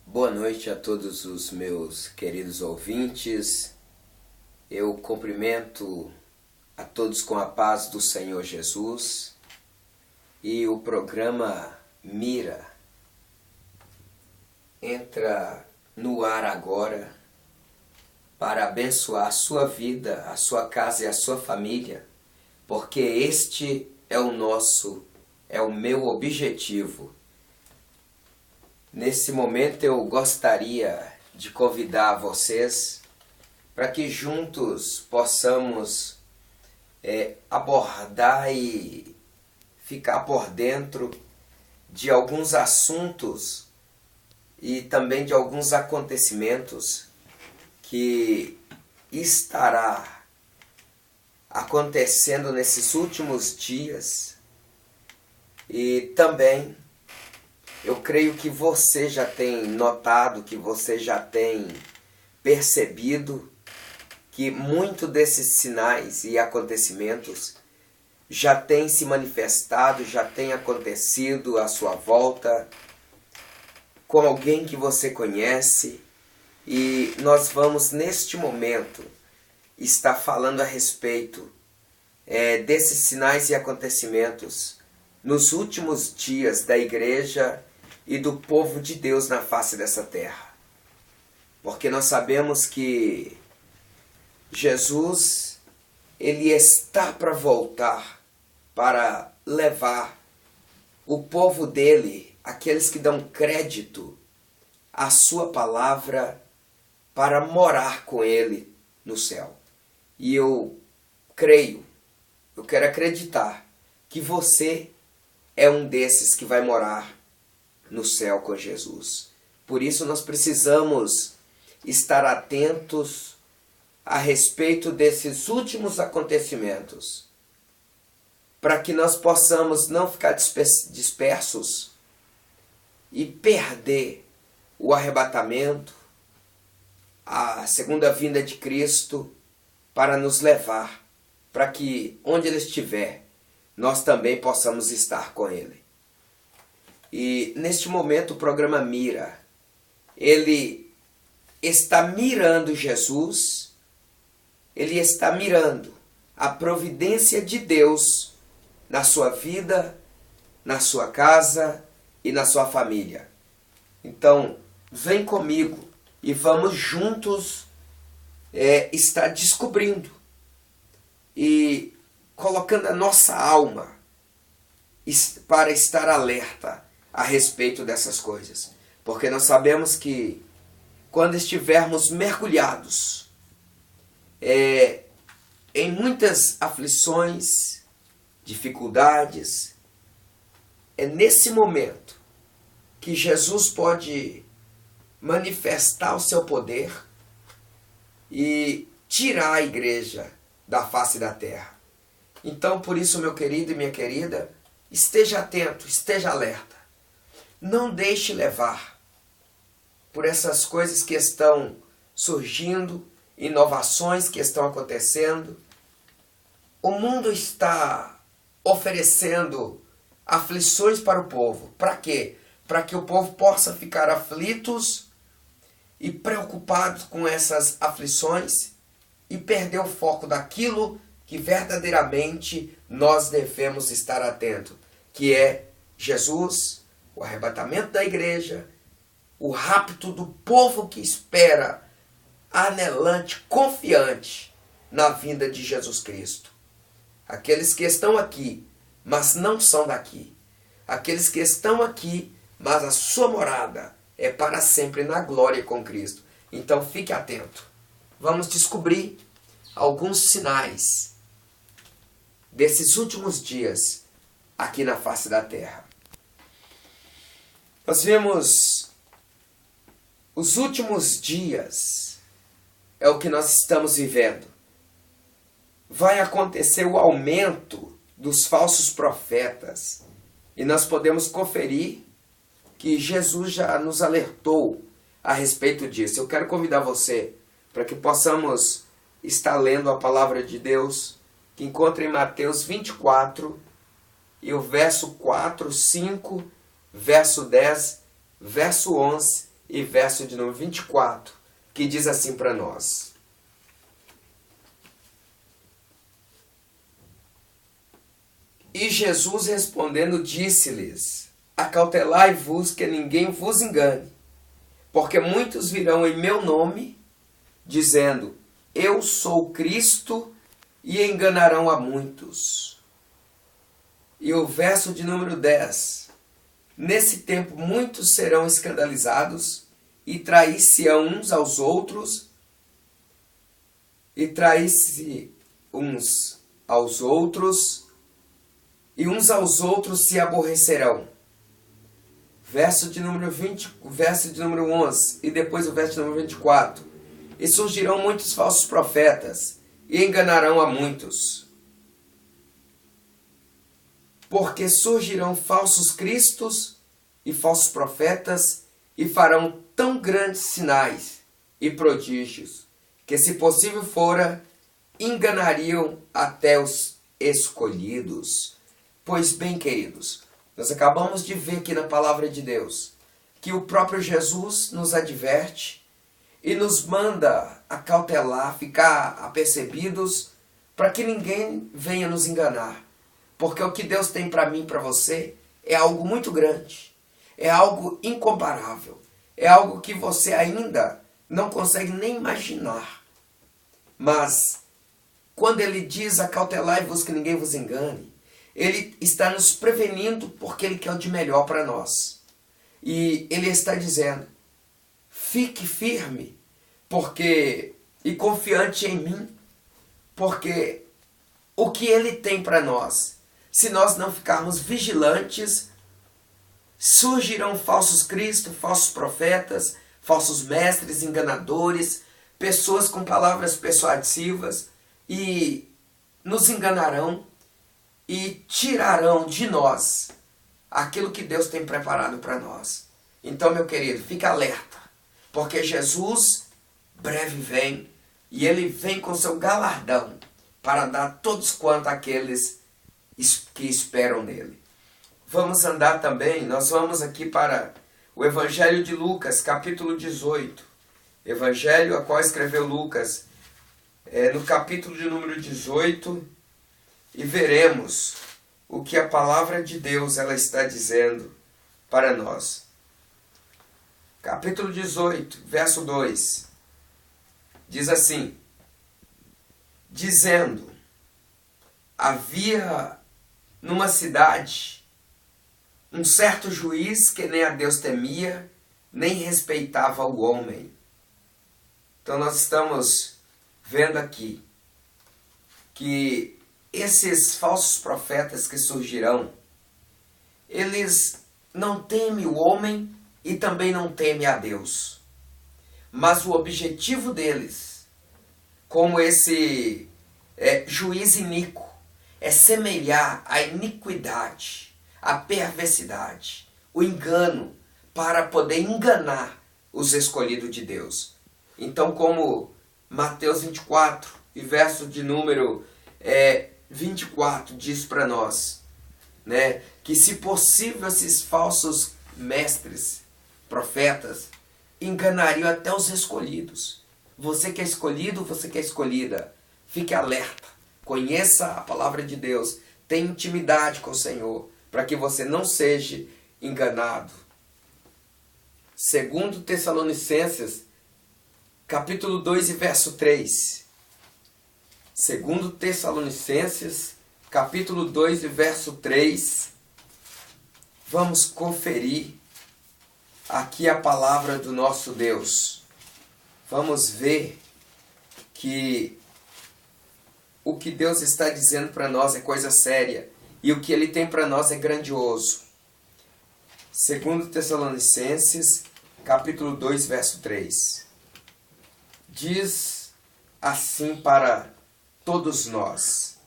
Boa noite a todos os meus queridos ouvintes. Eu cumprimento a todos com a paz do Senhor Jesus. E o programa Mira entra no ar agora para abençoar a sua vida, a sua casa e a sua família, porque este é o meu objetivo. Nesse momento eu gostaria de convidar vocês para que juntos possamos abordar e ficar por dentro de alguns assuntos e também de alguns acontecimentos que estará acontecendo nesses últimos dias. E também eu creio que você já tem notado, que você já tem percebido que muito desses sinais e acontecimentos já tem se manifestado, já tem acontecido à sua volta, com alguém que você conhece. E nós vamos neste momento estar falando a respeito desses sinais e acontecimentos nos últimos dias da igreja e do povo de Deus na face dessa terra. Porque nós sabemos que Jesus, ele está para voltar, para levar o povo dele, aqueles que dão crédito à sua palavra, para morar com ele no céu. E eu quero acreditar que você é um desses que vai morar no céu com Jesus. Por isso nós precisamos estar atentos a respeito desses últimos acontecimentos, para que nós possamos não ficar dispersos e perder o arrebatamento, a segunda vinda de Cristo, para nos levar, para que onde Ele estiver, nós também possamos estar com Ele. E neste momento o programa Mira, ele está mirando Jesus, ele está mirando a providência de Deus na sua vida, na sua casa e na sua família. Então, vem comigo e vamos juntos estar descobrindo e colocando a nossa alma para estar alerta a respeito dessas coisas. Porque nós sabemos que quando estivermos mergulhados em muitas aflições, dificuldades, é nesse momento que Jesus pode manifestar o seu poder e tirar a igreja da face da terra. Então, por isso, meu querido e minha querida, esteja atento, esteja alerta. Não deixe levar por essas coisas que estão surgindo, inovações que estão acontecendo. O mundo está oferecendo aflições para o povo. Para quê? Para que o povo possa ficar aflitos e preocupados com essas aflições e perder o foco daquilo que verdadeiramente nós devemos estar atentos, que é Jesus, o arrebatamento da igreja, o rapto do povo que espera, anelante, confiante na vinda de Jesus Cristo. Aqueles que estão aqui, mas não são daqui. Aqueles que estão aqui, mas a sua morada é para sempre na glória com Cristo. Então fique atento. Vamos descobrir alguns sinais desses últimos dias aqui na face da terra. Nós vemos os últimos dias, é o que nós estamos vivendo. Vai acontecer o aumento dos falsos profetas. E nós podemos conferir que Jesus já nos alertou a respeito disso. Eu quero convidar você para que possamos estar lendo a palavra de Deus, que encontra em Mateus 24, e o verso 4, 5, verso 10, verso 11 e verso de número 24, que diz assim para nós. E Jesus respondendo disse-lhes: acautelai-vos que ninguém vos engane, porque muitos virão em meu nome, dizendo: eu sou Cristo, e enganarão a muitos. E o verso de número 10. Nesse tempo muitos serão escandalizados, e trair-se-ão uns aos outros, e uns aos outros se aborrecerão. Verso de número 20, verso de número 11, e depois o verso de número 24. E surgirão muitos falsos profetas, e enganarão a muitos. Porque surgirão falsos cristos e falsos profetas, e farão tão grandes sinais e prodígios, que se possível fora, enganariam até os escolhidos. Pois bem, queridos, nós acabamos de ver aqui na palavra de Deus que o próprio Jesus nos adverte e nos manda acautelar, ficar apercebidos, para que ninguém venha nos enganar. Porque o que Deus tem para mim e para você é algo muito grande, é algo incomparável, é algo que você ainda não consegue nem imaginar. Mas quando ele diz acautelai-vos que ninguém vos engane, ele está nos prevenindo porque ele quer o de melhor para nós. E ele está dizendo: fique firme e confiante em mim, porque o que ele tem para nós, se nós não ficarmos vigilantes, surgirão falsos cristos, falsos profetas, falsos mestres, enganadores, pessoas com palavras persuasivas, e nos enganarão e tirarão de nós aquilo que Deus tem preparado para nós. Então, meu querido, fica alerta, porque Jesus breve vem, e ele vem com seu galardão para dar a todos quanto aqueles que esperam nele. Vamos andar também, nós vamos aqui para o Evangelho de Lucas, capítulo 18. Evangelho a qual escreveu Lucas, no capítulo de número 18, e veremos o que a palavra de Deus ela está dizendo para nós. Capítulo 18, verso 2, diz assim: dizendo, havia numa cidade um certo juiz que nem a Deus temia, nem respeitava o homem. Então nós estamos vendo aqui que esses falsos profetas que surgirão, eles não temem o homem e também não temem a Deus. Mas o objetivo deles, como esse juiz iníquo, é semelhar a iniquidade, a perversidade, o engano, para poder enganar os escolhidos de Deus. Então, como Mateus 24, e verso de número 24 diz para nós, né, que se possível esses falsos mestres, profetas, enganariam até os escolhidos. Você que é escolhido, você que é escolhida, fique alerta, conheça a palavra de Deus, tenha intimidade com o Senhor, para que você não seja enganado. 2 Tessalonicenses, capítulo 2 e verso 3. 2 Tessalonicenses, capítulo 2 e verso 3. Vamos conferir aqui a palavra do nosso Deus. Vamos ver que o que Deus está dizendo para nós é coisa séria. E o que Ele tem para nós é grandioso. 2 Tessalonicenses, capítulo 2, verso 3. Diz assim para todos nós: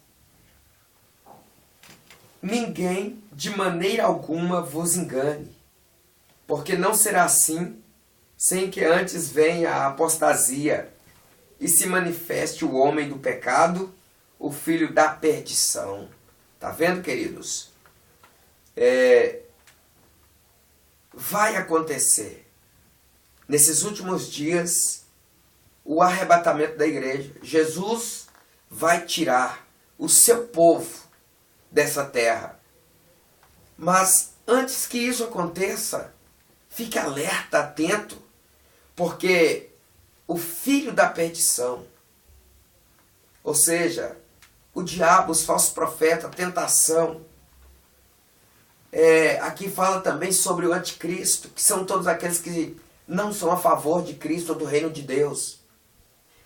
ninguém de maneira alguma vos engane, porque não será assim, sem que antes venha a apostasia e se manifeste o homem do pecado, o filho da perdição. Tá vendo, queridos? Vai acontecer. nesses últimos dias, o arrebatamento da igreja. Jesus vai tirar o seu povo dessa terra. Mas antes que isso aconteça, fique alerta, atento, porque o filho da perdição, ou seja, o diabo, os falsos profetas, a tentação, aqui fala também sobre o anticristo, que são todos aqueles que não são a favor de Cristo ou do reino de Deus.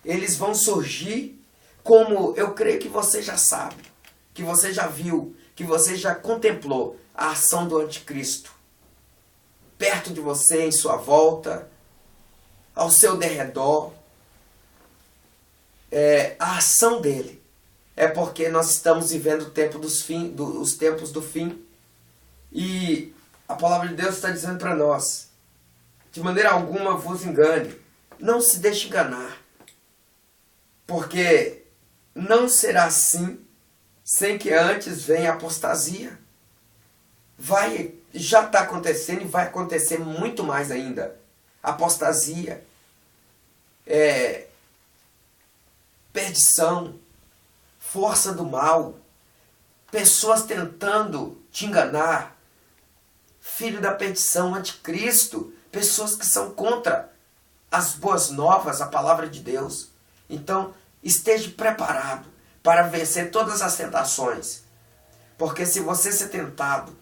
Eles vão surgir como eu creio que você já sabe, que você já viu, que você já contemplou a ação do anticristo. Perto de você, em sua volta, ao seu derredor. A ação dele é porque nós estamos vivendo o tempo os tempos do fim. E a palavra de Deus está dizendo para nós, de maneira alguma vos engane, não se deixe enganar, porque não será assim sem que antes venha a apostasia. Já está acontecendo e vai acontecer muito mais ainda. Apostasia, perdição, força do mal, pessoas tentando te enganar, filho da perdição, anticristo, pessoas que são contra as boas novas, a palavra de Deus. Então, esteja preparado para vencer todas as tentações. Porque se você ser tentado,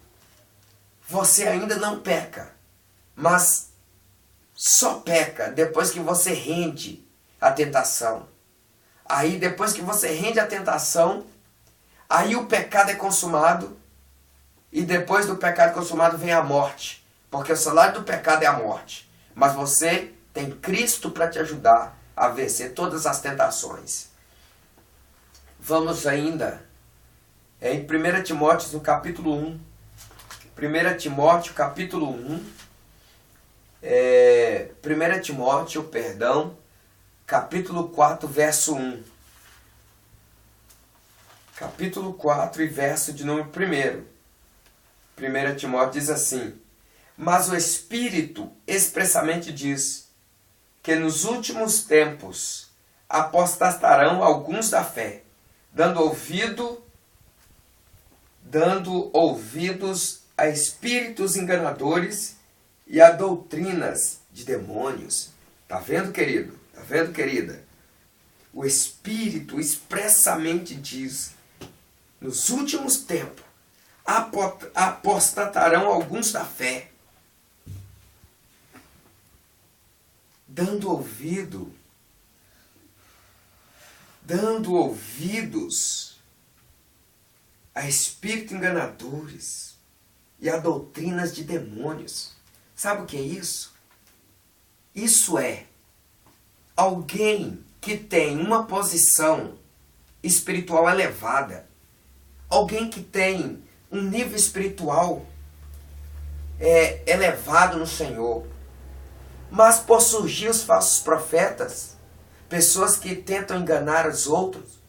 você ainda não peca, mas só peca depois que você rende à tentação. Aí, depois que você rende à tentação, aí o pecado é consumado, e depois do pecado consumado vem a morte, porque o salário do pecado é a morte. Mas você tem Cristo para te ajudar a vencer todas as tentações. Vamos ainda em 1 Timóteo, no capítulo 1. 1 Timóteo, capítulo 1. 1 Timóteo, capítulo 4, verso 1. Capítulo 4 e verso de número 1. 1 Timóteo diz assim: mas o Espírito expressamente diz que nos últimos tempos apostatarão alguns da fé, dando ouvidos a espíritos enganadores e a doutrinas de demônios. Tá vendo, querido? Tá vendo, querida? O Espírito expressamente diz: nos últimos tempos apostatarão alguns da fé, dando ouvidos a espíritos enganadores e a doutrinas de demônios. Sabe o que é isso? Isso é alguém que tem uma posição espiritual elevada, alguém que tem um nível espiritual elevado no Senhor, mas por surgir os falsos profetas, pessoas que tentam enganar os outros,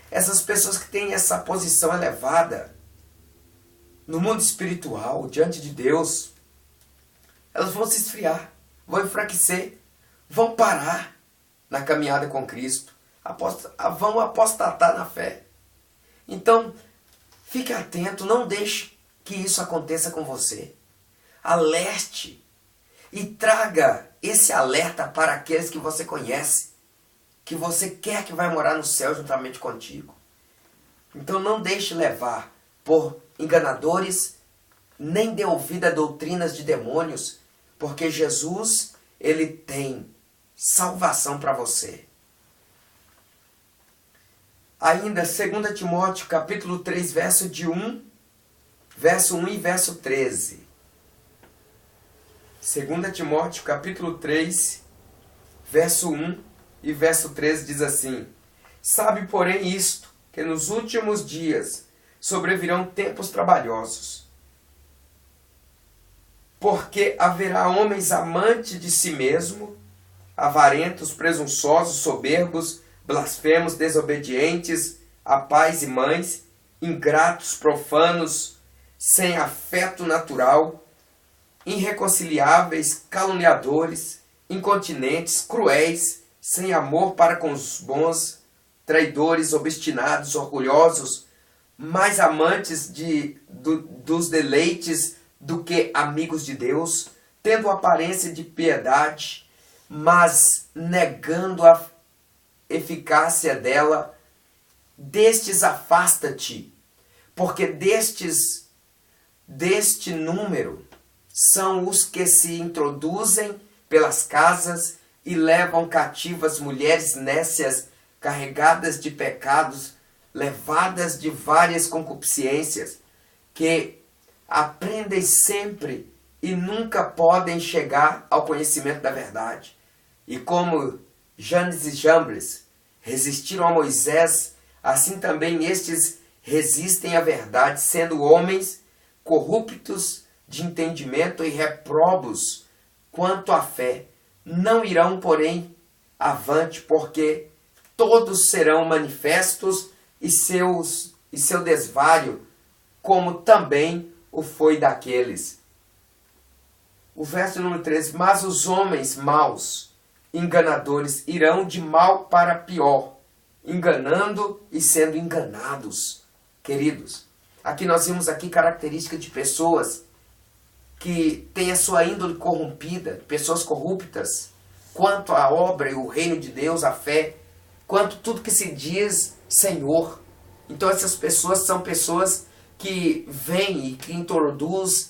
essas pessoas que têm essa posição elevada no mundo espiritual, diante de Deus, elas vão se esfriar, vão enfraquecer, vão parar na caminhada com Cristo, vão apostatar na fé. Então, fique atento, não deixe que isso aconteça com você. Alerte e traga esse alerta para aqueles que você conhece, que você quer que vai morar no céu juntamente contigo. Então não deixe levar por enganadores, nem dê ouvido a doutrinas de demônios, porque Jesus, ele tem salvação para você. Ainda 2 Timóteo, capítulo 3, verso 1 e verso 13. 2 Timóteo, capítulo 3, verso 1 e verso 13 diz assim: sabe, porém, isto, que nos últimos dias sobrevirão tempos trabalhosos, porque haverá homens amantes de si mesmo, avarentos, presunçosos, soberbos, blasfemos, desobedientes a pais e mães, ingratos, profanos, sem afeto natural, irreconciliáveis, caluniadores, incontinentes, cruéis, sem amor para com os bons, traidores, obstinados, orgulhosos, mais amantes dos deleites do que amigos de Deus, tendo aparência de piedade, mas negando a eficácia dela. Destes afasta-te, porque deste número são os que se introduzem pelas casas e levam cativas mulheres nécias, carregadas de pecados, levadas de várias concupiscências, que aprendem sempre e nunca podem chegar ao conhecimento da verdade. E como Janes e Jambres resistiram a Moisés, assim também estes resistem à verdade, sendo homens corruptos de entendimento e reprobos quanto à fé. Não irão, porém, avante, porque todos serão manifestos e seu desvario, como também o foi daqueles. O verso número 13. Mas os homens maus, enganadores, irão de mal para pior, enganando e sendo enganados. Queridos, aqui nós vimos características de pessoas que têm a sua índole corrompida, pessoas corruptas, quanto à obra e o reino de Deus, a fé, quanto tudo que se diz Senhor. Então essas pessoas são pessoas que vêm e que introduzem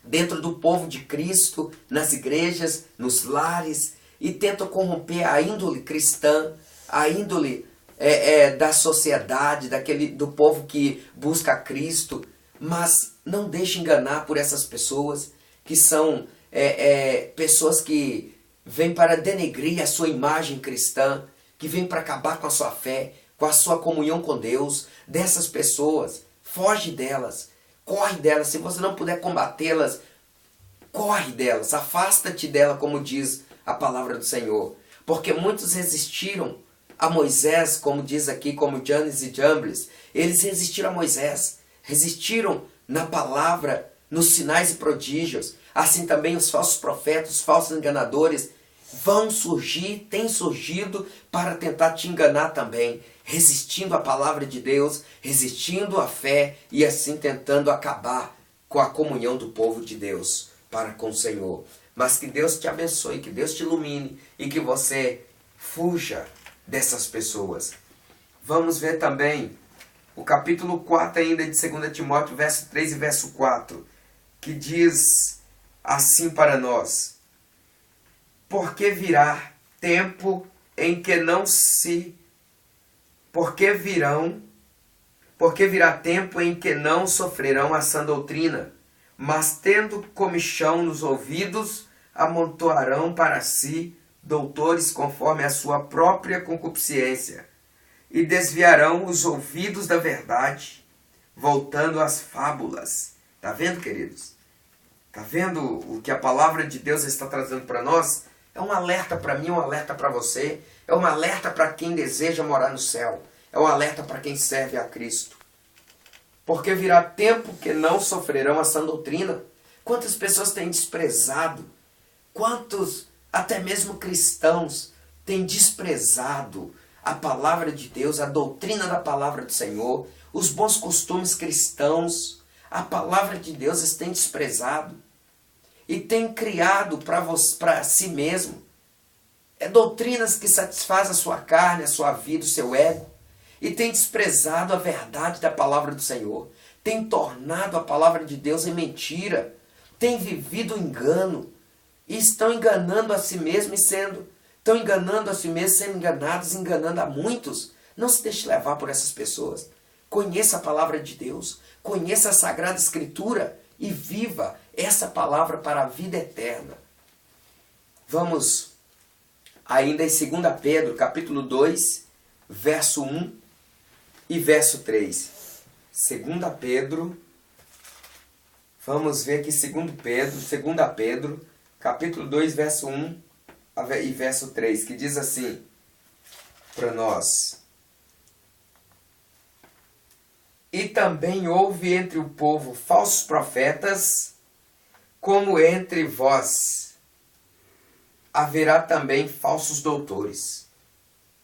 dentro do povo de Cristo, nas igrejas, nos lares, e tentam corromper a índole cristã, a índole da sociedade, do povo que busca Cristo. Mas não deixe enganar por essas pessoas, que são pessoas que vêm para denegrir a sua imagem cristã, que vêm para acabar com a sua fé, com a sua comunhão com Deus. Dessas pessoas, foge delas, corre delas. Se você não puder combatê-las, corre delas, afasta-te dela, como diz a palavra do Senhor. Porque muitos resistiram a Moisés, como diz aqui, como Janes e Jambres. Eles resistiram a Moisés, resistiram na palavra, nos sinais e prodígios. Assim também os falsos profetas, os falsos enganadores vão surgir, têm surgido para tentar te enganar também, resistindo à palavra de Deus, resistindo à fé e assim tentando acabar com a comunhão do povo de Deus para com o Senhor. Mas que Deus te abençoe, que Deus te ilumine e que você fuja dessas pessoas. Vamos ver também o capítulo 4 ainda de 2 Timóteo, verso 3 e verso 4, que diz assim para nós: porque virá tempo em que não se... Porque virá tempo em que não sofrerão a sã doutrina, mas tendo comichão nos ouvidos, amontoarão para si doutores conforme a sua própria concupiscência, e desviarão os ouvidos da verdade, voltando às fábulas. Está vendo, queridos? Está vendo o que a palavra de Deus está trazendo para nós? É um alerta para mim, um alerta para você. É um alerta para quem deseja morar no céu. É um alerta para quem serve a Cristo. Porque virá tempo que não sofrerão a sã doutrina. Quantas pessoas têm desprezado? Quantos, até mesmo cristãos, têm desprezado a palavra de Deus, a doutrina da palavra do Senhor, os bons costumes cristãos? A palavra de Deus eles têm desprezado e têm criado para si mesmo doutrinas que satisfazem a sua carne, a sua vida, o seu ego, e têm desprezado a verdade da palavra do Senhor, têm tornado a palavra de Deus em mentira, têm vivido o engano e estão enganando a si mesmos estão enganando a si mesmos, sendo enganados, enganando a muitos. Não se deixe levar por essas pessoas. Conheça a palavra de Deus, conheça a Sagrada Escritura e viva essa palavra para a vida eterna. Vamos ainda em 2 Pedro, capítulo 2, verso 1 e verso 3. 2 Pedro, vamos ver aqui 2 Pedro, capítulo 2, verso 1 e verso 3, que diz assim para nós: e também houve entre o povo falsos profetas, como entre vós, haverá também falsos doutores,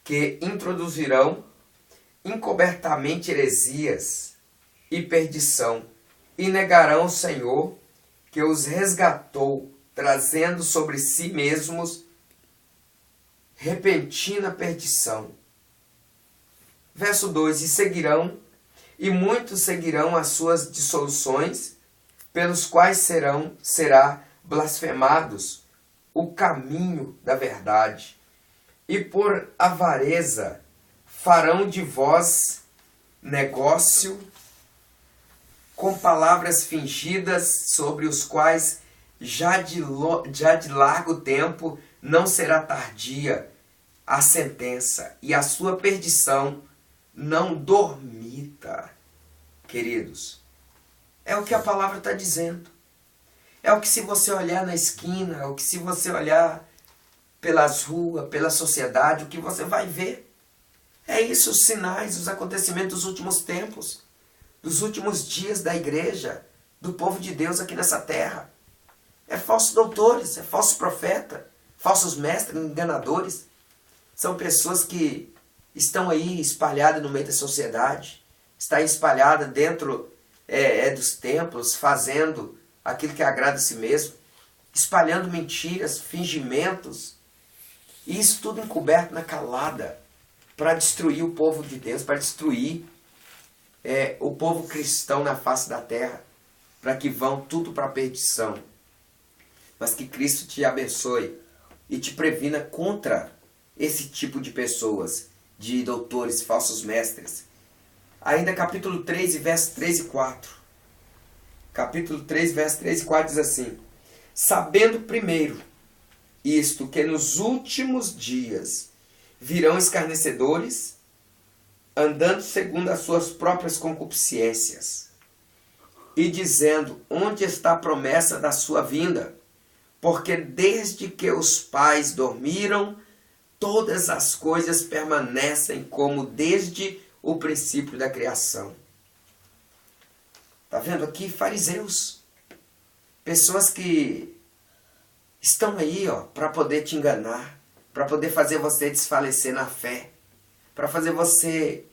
que introduzirão encobertamente heresias e perdição, e negarão o Senhor que os resgatou, trazendo sobre si mesmos repentina perdição. Verso 2: e muitos seguirão as suas dissoluções, pelos quais será blasfemados o caminho da verdade, e por avareza farão de vós negócio com palavras fingidas, sobre os quais já de largo tempo não será tardia a sentença, e a sua perdição não dormita. Queridos, é o que a palavra está dizendo. É o que, se você olhar na esquina, é o que, se você olhar pelas ruas, pela sociedade, o que você vai ver. É isso, os sinais, os acontecimentos dos últimos tempos, dos últimos dias da igreja, do povo de Deus aqui nessa terra. É falsos doutores, é falso profeta, falsos mestres, enganadores. São pessoas que estão aí espalhadas no meio da sociedade, está espalhada dentro dos templos, fazendo aquilo que agrada a si mesmo, espalhando mentiras, fingimentos, e isso tudo encoberto na calada, para destruir o povo de Deus, para destruir o povo cristão na face da terra, para que vão tudo para a perdição. Mas que Cristo te abençoe e te previna contra esse tipo de pessoas, de doutores, falsos mestres. Ainda capítulo 3, versos 3 e 4. Capítulo 3, versos 3 e 4 diz assim: sabendo primeiro isto, que nos últimos dias virão escarnecedores, andando segundo as suas próprias concupiscências, e dizendo: onde está a promessa da sua vinda? Porque desde que os pais dormiram, todas as coisas permanecem como desde o princípio da criação. Está vendo aqui? Fariseus. Pessoas que estão aí para poder te enganar, para poder fazer você desfalecer na fé, para fazer você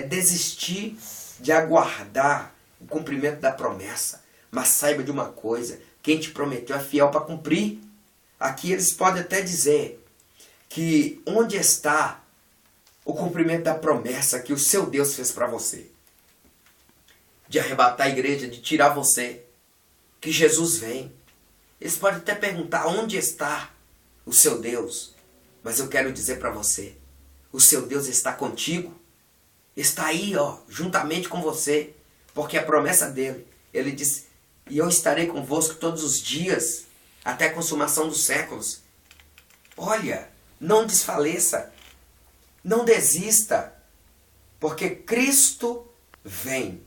desistir de aguardar o cumprimento da promessa. Mas saiba de uma coisa: quem te prometeu é fiel para cumprir. Aqui eles podem até dizer que onde está o cumprimento da promessa que o seu Deus fez para você, de arrebatar a igreja, de tirar você, que Jesus vem. Eles podem até perguntar: onde está o seu Deus? Mas eu quero dizer para você: o seu Deus está contigo, está aí, juntamente com você, porque a promessa dele, ele disse: e eu estarei convosco todos os dias, até a consumação dos séculos. Olha, não desfaleça, não desista, porque Cristo vem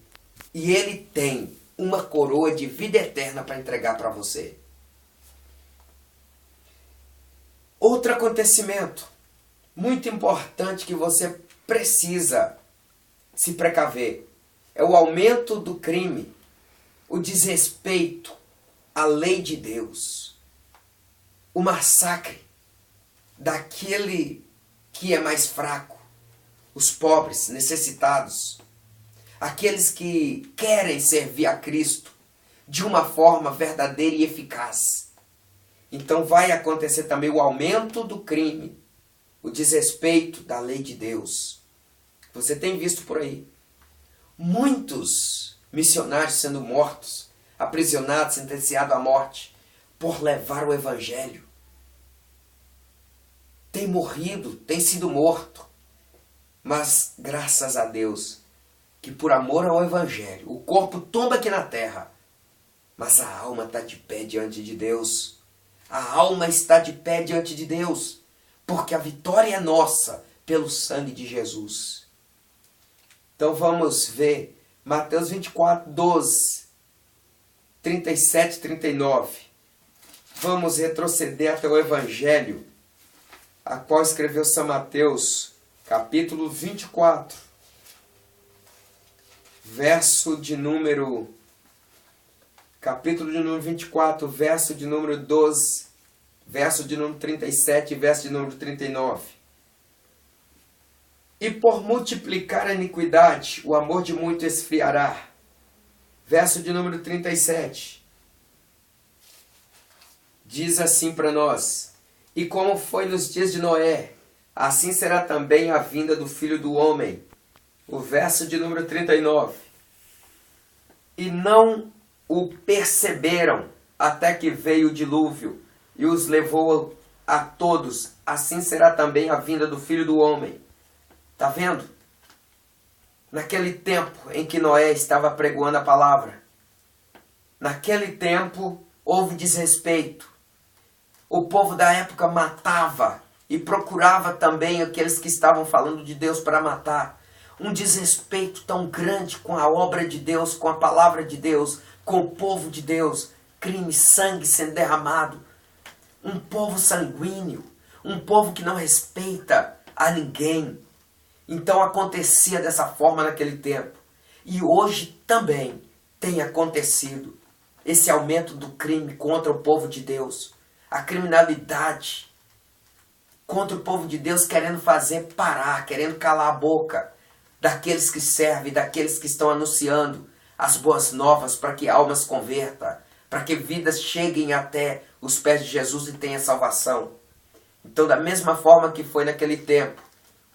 e Ele tem uma coroa de vida eterna para entregar para você. Outro acontecimento muito importante que você precisa se precaver é o aumento do crime, o desrespeito à lei de Deus, o massacre daquele que é mais fraco, os pobres, necessitados, aqueles que querem servir a Cristo de uma forma verdadeira e eficaz. Então vai acontecer também o aumento do crime, o desrespeito da lei de Deus. Você tem visto por aí muitos missionários sendo mortos, aprisionados, sentenciados à morte, por levar o Evangelho. Tem morrido, tem sido morto. Mas graças a Deus, que por amor ao Evangelho, o corpo tomba aqui na terra, mas a alma está de pé diante de Deus. A alma está de pé diante de Deus, porque a vitória é nossa pelo sangue de Jesus. Então vamos ver Mateus 24, 12, 37 e 39. Vamos retroceder até o Evangelho, a qual escreveu São Mateus, capítulo 24, capítulo de número 24, verso de número 12, verso de número 37 e verso de número 39. E por multiplicar a iniquidade, o amor de muito esfriará. Verso de número 37. Diz assim para nós: e como foi nos dias de Noé, assim será também a vinda do Filho do Homem. O verso de número 39. E não o perceberam até que veio o dilúvio e os levou a todos. Assim será também a vinda do Filho do Homem. Está vendo? Naquele tempo em que Noé estava pregoando a palavra, naquele tempo houve desrespeito. O povo da época matava e procurava também aqueles que estavam falando de Deus para matar. Um desrespeito tão grande com a obra de Deus, com a palavra de Deus, com o povo de Deus. Crime, sangue sendo derramado. Um povo sanguíneo. Um povo que não respeita a ninguém. Então acontecia dessa forma naquele tempo. E hoje também tem acontecido esse aumento do crime contra o povo de Deus. A criminalidade contra o povo de Deus, querendo fazer parar, querendo calar a boca daqueles que servem, daqueles que estão anunciando as boas novas para que almas convertam, para que vidas cheguem até os pés de Jesus e tenham salvação. Então, da mesma forma que foi naquele tempo,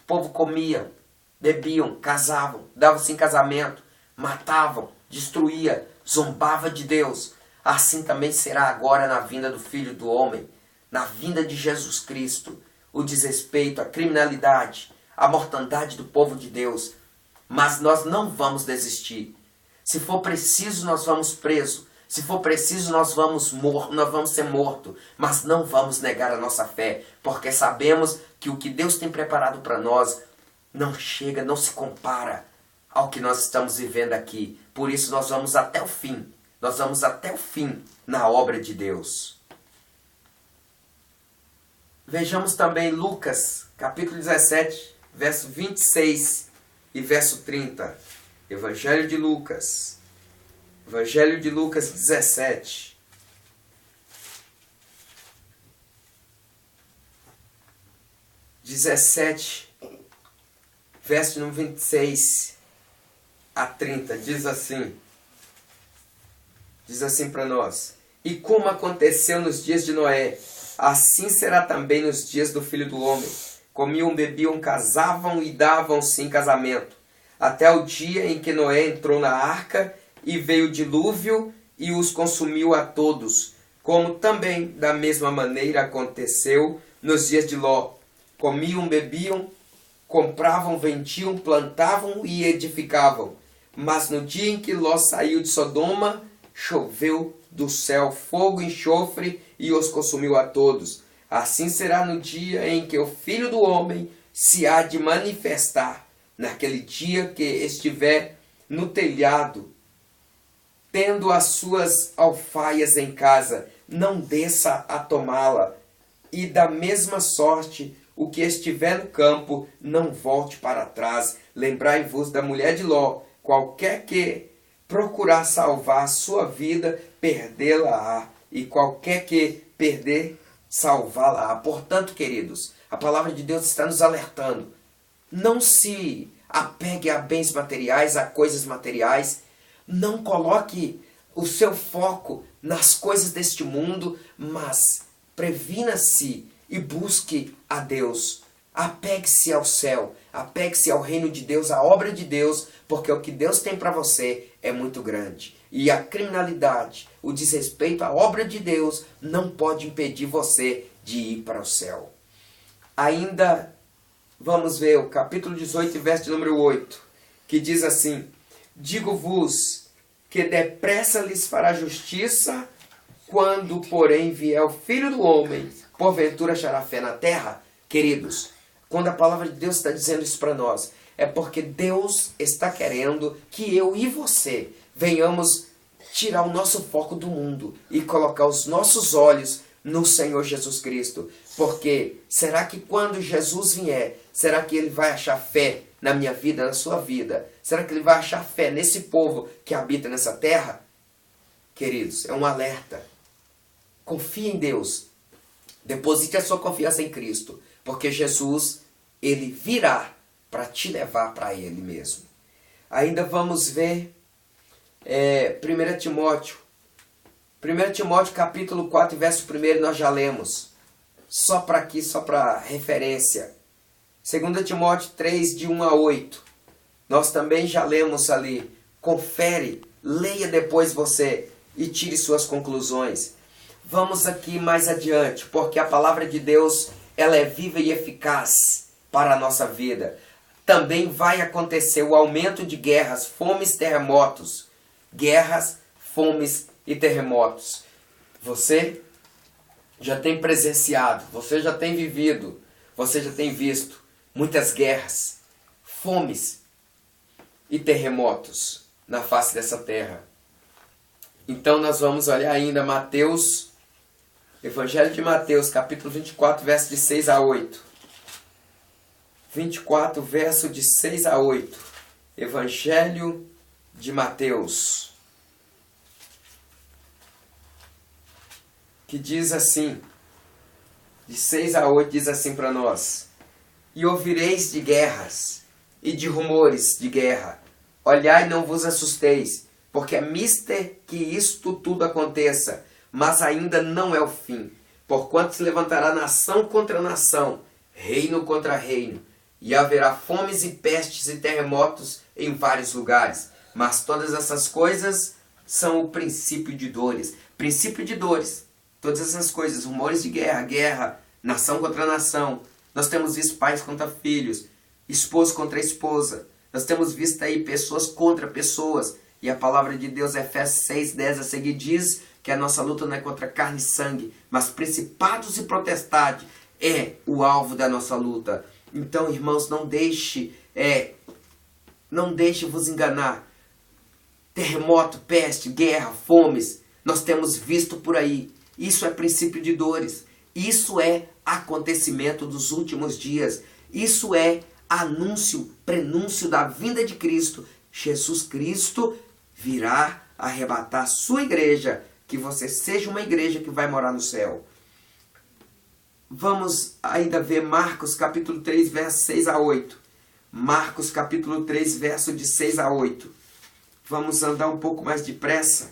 o povo comia, bebiam, casavam, davam-se em casamento, matavam, destruía, zombava de Deus. Assim também será agora na vinda do Filho do Homem, na vinda de Jesus Cristo. O desrespeito, a criminalidade, a mortandade do povo de Deus. Mas nós não vamos desistir. Se for preciso, nós vamos presos. Se for preciso, nós vamos ser mortos. Mas não vamos negar a nossa fé, porque sabemos que o que Deus tem preparado para nós não chega, não se compara ao que nós estamos vivendo aqui. Por isso nós vamos até o fim. Nós vamos até o fim na obra de Deus. Vejamos também Lucas, capítulo 17, verso 26 e verso 30. Evangelho de Lucas. Evangelho de Lucas 17. Verso número 26 a 30. Diz assim para nós: e como aconteceu nos dias de Noé, assim será também nos dias do Filho do Homem. Comiam, bebiam, casavam e davam-se em casamento, até o dia em que Noé entrou na arca e veio o dilúvio e os consumiu a todos. Como também da mesma maneira aconteceu nos dias de Ló. Comiam, bebiam, compravam, vendiam, plantavam e edificavam. Mas no dia em que Ló saiu de Sodoma, choveu do céu fogo e enxofre e os consumiu a todos. Assim será no dia em que o Filho do Homem se há de manifestar, naquele dia que estiver no telhado, tendo as suas alfaias em casa, não desça a tomá-la. E da mesma sorte, o que estiver no campo, não volte para trás. Lembrai-vos da mulher de Ló: qualquer que procurar salvar a sua vida, perdê-la-á. E qualquer que perder, salvá-la-á. Portanto, queridos, a palavra de Deus está nos alertando. Não se apegue a bens materiais, a coisas materiais. Não coloque o seu foco nas coisas deste mundo, mas previna-se e busque a Deus. Apegue-se ao céu, apegue-se ao reino de Deus, à obra de Deus, porque o que Deus tem para você é muito grande. E a criminalidade, o desrespeito à obra de Deus não pode impedir você de ir para o céu. Ainda vamos ver o capítulo 18, verso número 8, que diz assim: digo-vos que depressa lhes fará justiça, quando, porém, vier o Filho do Homem, porventura achará fé na terra? Queridos, quando a palavra de Deus está dizendo isso para nós, é porque Deus está querendo que eu e você venhamos tirar o nosso foco do mundo e colocar os nossos olhos no Senhor Jesus Cristo. Porque será que quando Jesus vier, será que Ele vai achar fé na minha vida, na sua vida? Será que Ele vai achar fé nesse povo que habita nessa terra? Queridos, é um alerta. Confie em Deus. Deposite a sua confiança em Cristo, porque Jesus, ele virá para te levar para ele mesmo. Ainda vamos ver 1 Timóteo. 1 Timóteo capítulo 4, verso 1, nós já lemos. Só para aqui, só para referência. 2 Timóteo 3, de 1 a 8. Nós também já lemos ali. Confere, leia depois você e tire suas conclusões. Vamos aqui mais adiante, porque a palavra de Deus, ela é viva e eficaz para a nossa vida. Também vai acontecer o aumento de guerras, fomes, terremotos. Guerras, fomes e terremotos. Você já tem presenciado, você já tem vivido, você já tem visto muitas guerras, fomes e terremotos na face dessa terra. Então nós vamos olhar ainda Mateus, Evangelho de Mateus, capítulo 24, verso de 6 a 8. 24, verso de 6 a 8. Evangelho de Mateus. Que diz assim, de 6 a 8, diz assim para nós: E ouvireis de guerras e de rumores de guerra. Olhai, não vos assusteis, porque é mister que isto tudo aconteça, mas ainda não é o fim. Porquanto se levantará nação contra nação, reino contra reino, e haverá fomes e pestes e terremotos em vários lugares. Mas todas essas coisas são o princípio de dores. Princípio de dores. Todas essas coisas, rumores de guerra, guerra, nação contra nação. Nós temos visto pais contra filhos, esposo contra esposa. Nós temos visto aí pessoas contra pessoas. E a palavra de Deus, Efésios 6, 10 a seguir, diz que a nossa luta não é contra carne e sangue, mas principados e potestades é o alvo da nossa luta. Então, irmãos, não deixe vos enganar. Terremoto, peste, guerra, fomes, nós temos visto por aí. Isso é princípio de dores. Isso é acontecimento dos últimos dias. Isso é anúncio, prenúncio da vinda de Cristo. Jesus Cristo virá arrebatar a sua igreja, que você seja uma igreja que vai morar no céu. Vamos ainda ver Marcos capítulo 3, verso 6 a 8. Marcos capítulo 3, verso de 6 a 8. Vamos andar um pouco mais depressa,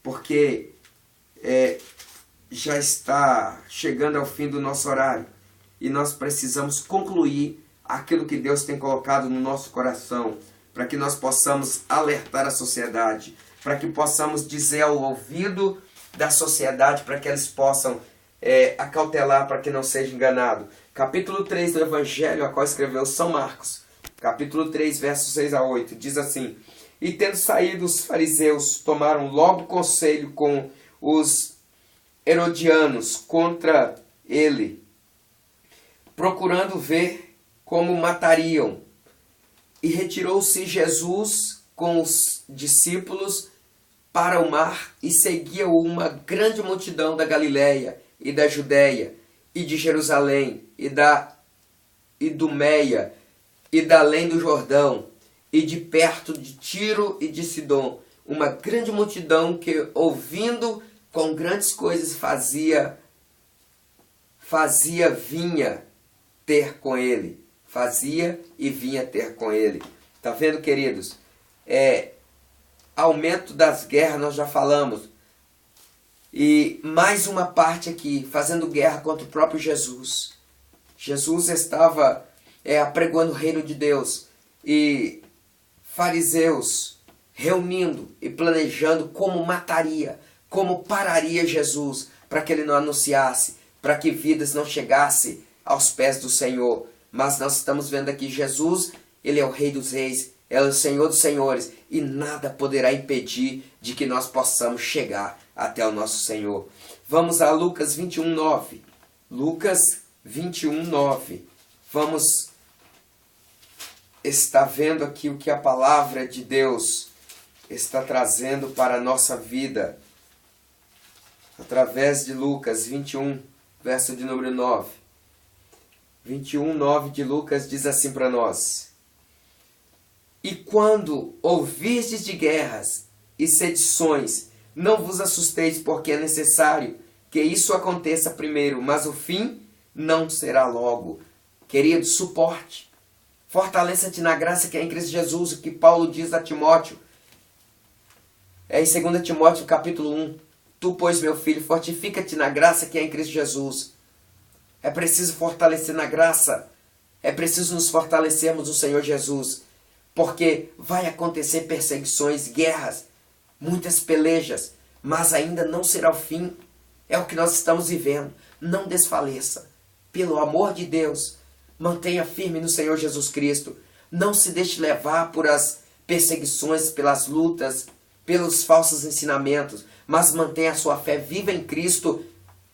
porque já está chegando ao fim do nosso horário. E nós precisamos concluir aquilo que Deus tem colocado no nosso coração, para que nós possamos alertar a sociedade, para que possamos dizer ao ouvido da sociedade, para que eles possam acautelar, para que não seja enganado. Capítulo 3 do Evangelho, a qual escreveu São Marcos, capítulo 3, versos 6 a 8, diz assim: E tendo saído os fariseus, tomaram logo conselho com os herodianos contra ele, procurando ver como matariam. E retirou-se Jesus com os discípulos para o mar, e seguia-o uma grande multidão da Galiléia e da Judéia, e de Jerusalém, e da Idumeia, e da além do Jordão, e de perto de Tiro e de Sidom, uma grande multidão que, ouvindo com grandes coisas vinha ter com ele. Fazia e vinha ter com ele. Tá vendo, queridos? Aumento das guerras, nós já falamos. E mais uma parte aqui, fazendo guerra contra o próprio Jesus. Jesus estava apregoando o reino de Deus. E fariseus reunindo e planejando como mataria, como pararia Jesus, para que ele não anunciasse, para que vidas não chegassem aos pés do Senhor. Mas nós estamos vendo aqui Jesus, ele é o Rei dos Reis, é o Senhor dos Senhores, e nada poderá impedir de que nós possamos chegar até o nosso Senhor. Vamos a Lucas 21, 9. Lucas 21, 9. Vamos estar vendo aqui o que a palavra de Deus está trazendo para a nossa vida, através de Lucas 21, verso de número 9. 21, 9 de Lucas diz assim para nós: E quando ouvistes de guerras e sedições, não vos assusteis, porque é necessário que isso aconteça primeiro, mas o fim não será logo. Querido, suporte. Fortaleça-te na graça que é em Cristo Jesus, o que Paulo diz a Timóteo. É em 2 Timóteo capítulo 1. Tu, pois, meu filho, fortifica-te na graça que é em Cristo Jesus. É preciso fortalecer na graça. É preciso nos fortalecermos no Senhor Jesus. Porque vai acontecer perseguições, guerras, muitas pelejas, mas ainda não será o fim. É o que nós estamos vivendo. Não desfaleça. Pelo amor de Deus, mantenha firme no Senhor Jesus Cristo. Não se deixe levar por as perseguições, pelas lutas, pelos falsos ensinamentos, mas mantenha a sua fé viva em Cristo,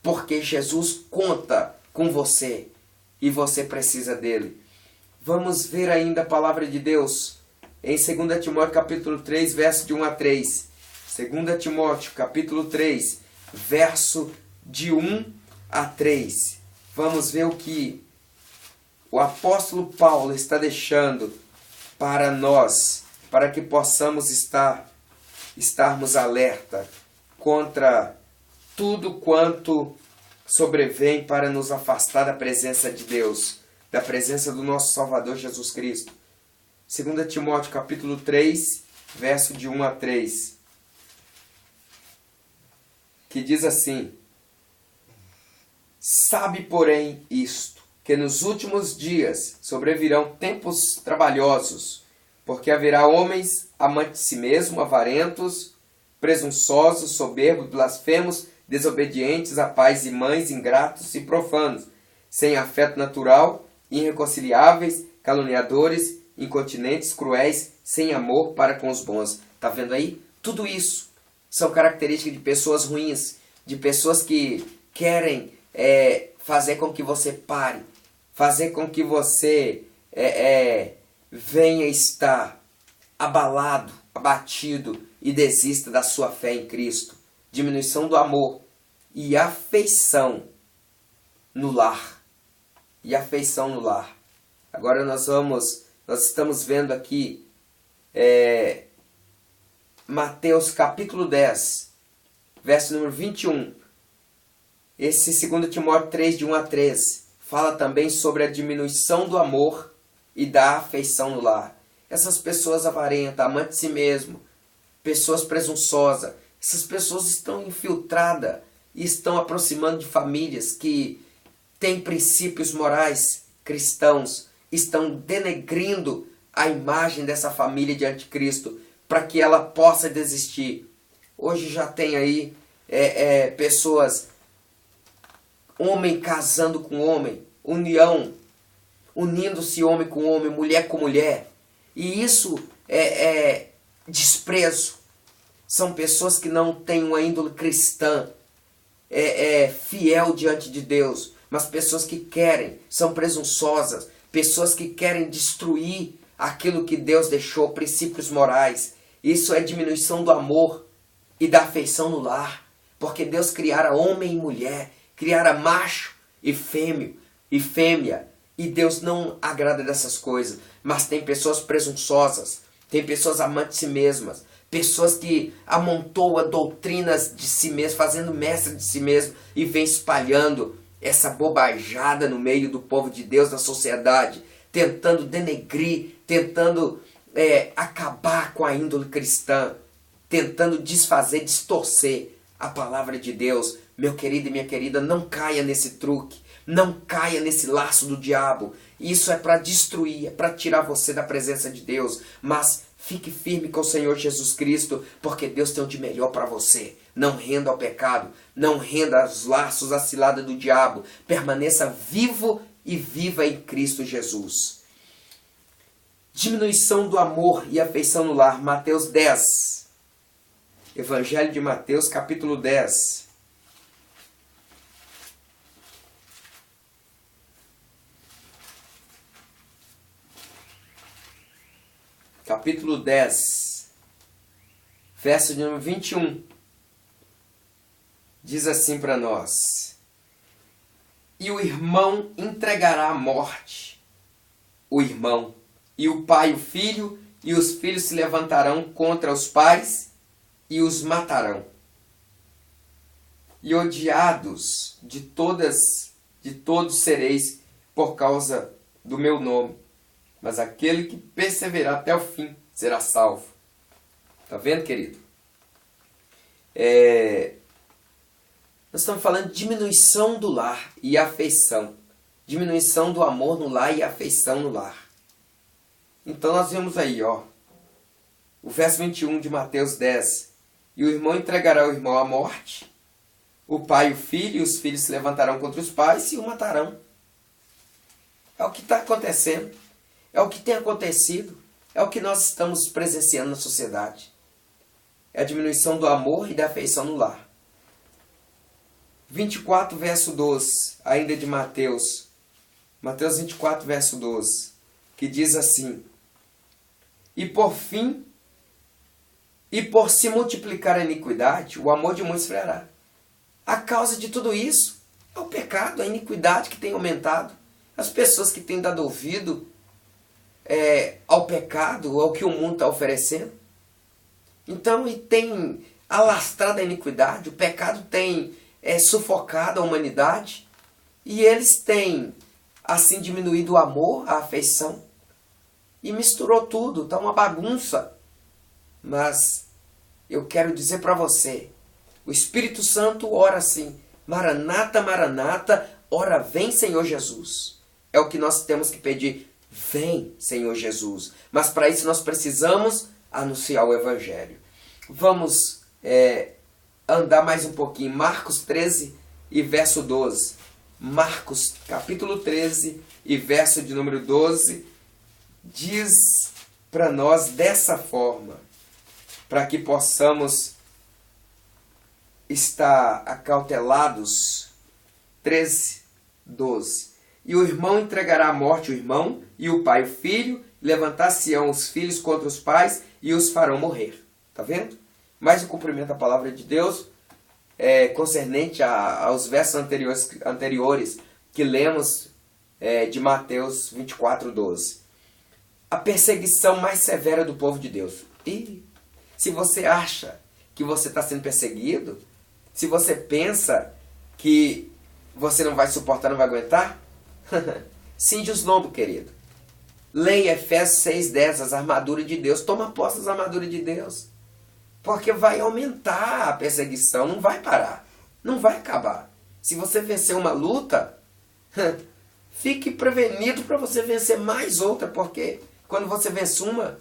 porque Jesus conta com você e você precisa dele. Vamos ver ainda a palavra de Deus em 2 Timóteo capítulo 3, verso de 1 a 3. 2 Timóteo capítulo 3, verso de 1 a 3. Vamos ver o que o apóstolo Paulo está deixando para nós, para que possamos estarmos alerta contra tudo quanto sobrevém para nos afastar da presença de Deus, da presença do nosso Salvador Jesus Cristo. 2 Timóteo capítulo 3, verso de 1 a 3, que diz assim: Sabe, porém, isto, que nos últimos dias sobrevirão tempos trabalhosos, porque haverá homens amantes de si mesmo, avarentos, presunçosos, soberbos, blasfemos, desobedientes a pais e mães, ingratos e profanos, sem afeto natural, irreconciliáveis, caluniadores, incontinentes, cruéis, sem amor para com os bons. Está vendo aí? Tudo isso são características de pessoas ruins, de pessoas que querem fazer com que você pare, fazer com que você venha estar abalado, abatido e desista da sua fé em Cristo. Diminuição do amor e afeição no lar. E afeição no lar. Agora nós estamos vendo aqui Mateus capítulo 10, verso número 21. Esse 2 Timóteo 3, de 1 a 3, fala também sobre a diminuição do amor e da afeição no lar. Essas pessoas avarentas, amantes de si mesmo, pessoas presunçosas, essas pessoas estão infiltradas e estão aproximando de famílias que têm princípios morais cristãos, estão denegrindo a imagem dessa família de anticristo para que ela possa desistir. Hoje já tem aí pessoas, homem casando com homem, unindo-se homem com homem, mulher com mulher. E isso é desprezo. São pessoas que não têm uma índole cristã, fiel diante de Deus, mas pessoas que querem, são presunçosas, pessoas que querem destruir aquilo que Deus deixou, princípios morais. Isso é diminuição do amor e da afeição no lar, porque Deus criara homem e mulher, criara macho e fêmea, e Deus não agrada dessas coisas. Mas tem pessoas presunçosas, tem pessoas amantes de si mesmas, pessoas que amontoam doutrinas de si mesmo, fazendo mestre de si mesmo, e vem espalhando essa bobajada no meio do povo de Deus, da sociedade, tentando denegrir, tentando acabar com a índole cristã, tentando desfazer, distorcer a palavra de Deus. Meu querido e minha querida, não caia nesse truque, não caia nesse laço do diabo. Isso é para destruir, é para tirar você da presença de Deus. Mas fique firme com o Senhor Jesus Cristo, porque Deus tem o de melhor para você. Não renda ao pecado, não renda aos laços, à cilada do diabo. Permaneça vivo e viva em Cristo Jesus. Diminuição do amor e afeição no lar. Mateus 10. Evangelho de Mateus, capítulo 10. Capítulo 10, verso de número 21, diz assim para nós: E o irmão entregará à morte o irmão, e o pai o filho, e os filhos se levantarão contra os pais e os matarão. e odiados de todos sereis por causa do meu nome. Mas aquele que perseverar até o fim será salvo. Tá vendo, querido? Nós estamos falando de diminuição do lar e afeição. Diminuição do amor no lar e afeição no lar. Então nós vemos aí, ó, o verso 21 de Mateus 10. E o irmão entregará o irmão à morte, o pai e o filho, e os filhos se levantarão contra os pais e o matarão. É o que está acontecendo. É o que tem acontecido. É o que nós estamos presenciando na sociedade. É a diminuição do amor e da afeição no lar. 24, verso 12, ainda de Mateus. Mateus 24, verso 12, que diz assim: E por fim, e por se multiplicar a iniquidade, o amor de muitos esfriará. A causa de tudo isso é o pecado, a iniquidade que tem aumentado. As pessoas que têm dado ouvido ao pecado, ao que o mundo está oferecendo. Então, e tem alastrado a iniquidade, o pecado tem sufocado a humanidade, e eles têm, assim, diminuído o amor, a afeição, e misturou tudo, está uma bagunça. Mas eu quero dizer para você, o Espírito Santo ora assim: Maranata, Maranata, ora vem, Senhor Jesus. É o que nós temos que pedir: vem, Senhor Jesus. Mas para isso nós precisamos anunciar o Evangelho. Vamos andar mais um pouquinho. Marcos 13 e verso 12. Marcos capítulo 13 e verso de número 12 diz para nós dessa forma, para que possamos estar acautelados. 13, 12. E o irmão entregará à morte o irmão, e o pai o filho, levantar-se-ão os filhos contra os pais, e os farão morrer. Está vendo? Mais um cumprimento da palavra de Deus, concernente aos versos anteriores que lemos de Mateus 24, 12. A perseguição mais severa do povo de Deus. E se você acha que você está sendo perseguido, se você pensa que você não vai suportar, não vai aguentar, cinge os lombos, querido. Leia Efésios 6:10, as armaduras de Deus. Toma posse das armaduras de Deus. Porque vai aumentar a perseguição, não vai parar, não vai acabar. Se você vencer uma luta, fique prevenido para você vencer mais outra, porque quando você vence uma,